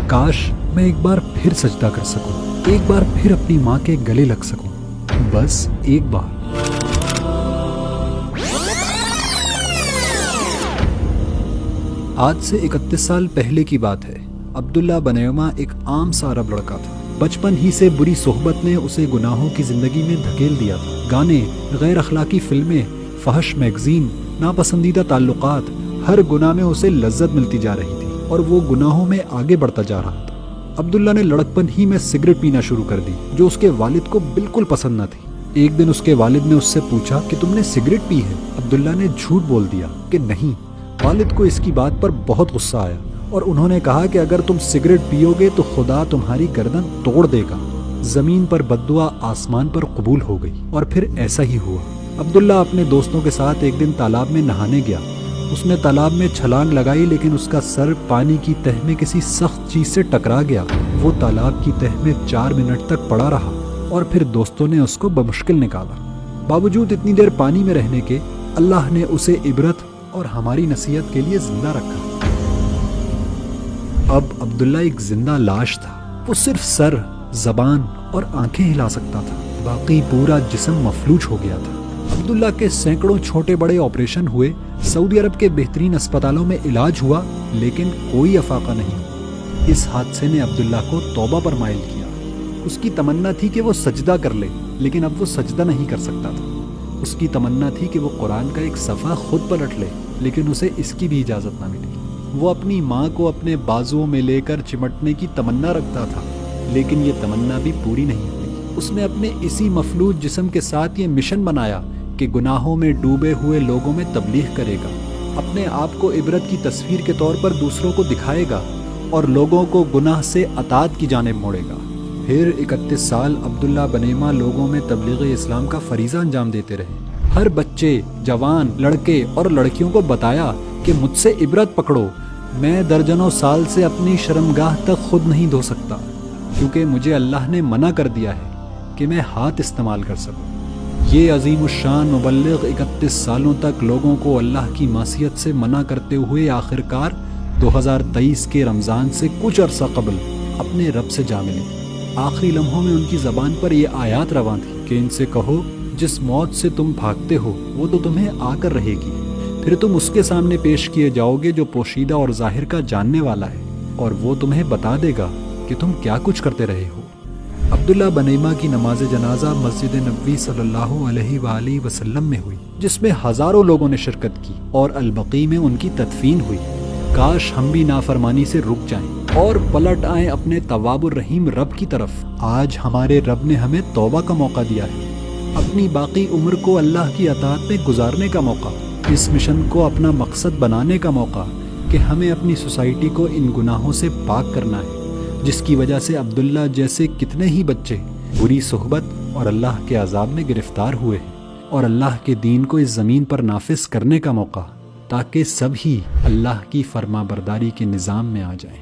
کاش میں ایک بار پھر سجدہ کر سکوں، ایک بار پھر اپنی ماں کے گلے لگ سکوں، بس ایک بار۔ آج سے 31 سال پہلے کی بات ہے۔ عبداللہ بنیما ایک عام سا عرب لڑکا تھا۔ بچپن ہی سے بری صحبت نے اسے گناہوں کی زندگی میں دھکیل دیا تھا۔ گانے، غیر اخلاقی فلمیں، فحش میگزین، ناپسندیدہ تعلقات، ہر گناہ میں اسے لذت ملتی جا رہی تھی اور وہ گناہوں میں آگے بڑھتا جا رہا تھا۔ عبداللہ نے لڑکپن ہی میں سگریٹ پینا شروع کر دی، جو اس کے والد کو بالکل پسند نہ تھی۔ ایک دن اس کے والد نے اس سے پوچھا کہ تم نے سگریٹ پی ہے؟ عبداللہ نے جھوٹ بول دیا کہ نہیں۔ والد کو اس کی بات پر بہت غصہ آیا اور انہوں نے کہا کہ اگر تم سگریٹ پیو گے تو خدا تمہاری گردن توڑ دے گا۔ زمین پر بد دعا آسمان پر قبول ہو گئی اور پھر ایسا ہی ہوا۔ عبداللہ اپنے دوستوں کے ساتھ ایک دن تالاب میں نہانے گیا۔ اس نے تالاب میں چھلانگ لگائی لیکن اس کا سر پانی کی تہ میں کسی سخت چیز سے ٹکرا گیا۔ وہ تالاب کی تہ میں 4 منٹ تک پڑا رہا اور پھر دوستوں نے اس کو بمشکل نکالا۔ باوجود اتنی دیر پانی میں رہنے کے، اللہ نے اسے عبرت اور ہماری نصیحت کے لیے زندہ رکھا۔ اب عبداللہ ایک زندہ لاش تھا۔ وہ صرف سر، زبان اور آنکھیں ہلا سکتا تھا، باقی پورا جسم مفلوج ہو گیا تھا۔ عبداللہ کے سینکڑوں چھوٹے بڑے آپریشن ہوئے، سعودی عرب کے بہترین اسپتالوں میں علاج ہوا، لیکن کوئی افاقہ نہیں۔ اس حادثے نے عبداللہ کو توبہ پر مائل کیا۔ اس کی تمنا تھی کہ وہ سجدہ کر لے، لیکن اب وہ سجدہ نہیں کر سکتا تھا۔ اس کی تمنا تھی کہ وہ قرآن کا ایک صفحہ خود پلٹ لے، لیکن اسے اس کی بھی اجازت نہ ملی۔ وہ اپنی ماں کو اپنے بازوؤں میں لے کر چمٹنے کی تمنا رکھتا تھا، لیکن یہ تمنا بھی پوری نہیں ہوئی۔ اس نے اپنے اسی مفلوج جسم کے ساتھ یہ مشن بنایا کہ گناہوں میں ڈوبے ہوئے لوگوں میں تبلیغ کرے گا، اپنے آپ کو عبرت کی تصویر کے طور پر دوسروں کو دکھائے گا اور لوگوں کو گناہ سے اطاعت کی جانب موڑے گا۔ پھر 31 سال عبداللہ بنیما لوگوں میں تبلیغ اسلام کا فریضہ انجام دیتے رہے۔ ہر بچے، جوان، لڑکے اور لڑکیوں کو بتایا کہ مجھ سے عبرت پکڑو، میں درجنوں سال سے اپنی شرمگاہ تک خود نہیں دھو سکتا، کیونکہ مجھے اللہ نے منع کر دیا ہے کہ میں ہاتھ استعمال کر سکوں۔ یہ عظیم الشان مبلغ 31 سالوں تک لوگوں کو اللہ کی معصیت سے منع کرتے ہوئے آخرکار 2023 کے رمضان سے کچھ عرصہ قبل اپنے رب سے جا ملے۔ آخری لمحوں میں ان کی زبان پر یہ آیات رواں تھی کہ ان سے کہو، جس موت سے تم بھاگتے ہو وہ تو تمہیں آ کر رہے گی، پھر تم اس کے سامنے پیش کیے جاؤ گے جو پوشیدہ اور ظاہر کا جاننے والا ہے، اور وہ تمہیں بتا دے گا کہ تم کیا کچھ کرتے رہے ہو۔ عبداللہ بنیما کی نماز جنازہ مسجد نبوی صلی اللہ علیہ وآلہ وسلم میں ہوئی، جس میں ہزاروں لوگوں نے شرکت کی اور البقیع میں ان کی تدفین ہوئی۔ کاش ہم بھی نافرمانی سے رک جائیں اور پلٹ آئیں اپنے تواب الرحیم رب کی طرف۔ آج ہمارے رب نے ہمیں توبہ کا موقع دیا ہے، اپنی باقی عمر کو اللہ کی اطاعت میں گزارنے کا موقع، اس مشن کو اپنا مقصد بنانے کا موقع کہ ہمیں اپنی سوسائٹی کو ان گناہوں سے پاک کرنا ہے، جس کی وجہ سے عبداللہ جیسے کتنے ہی بچے بری صحبت اور اللہ کے عذاب میں گرفتار ہوئے ہیں، اور اللہ کے دین کو اس زمین پر نافذ کرنے کا موقع، تاکہ سب ہی اللہ کی فرما برداری کے نظام میں آ جائیں۔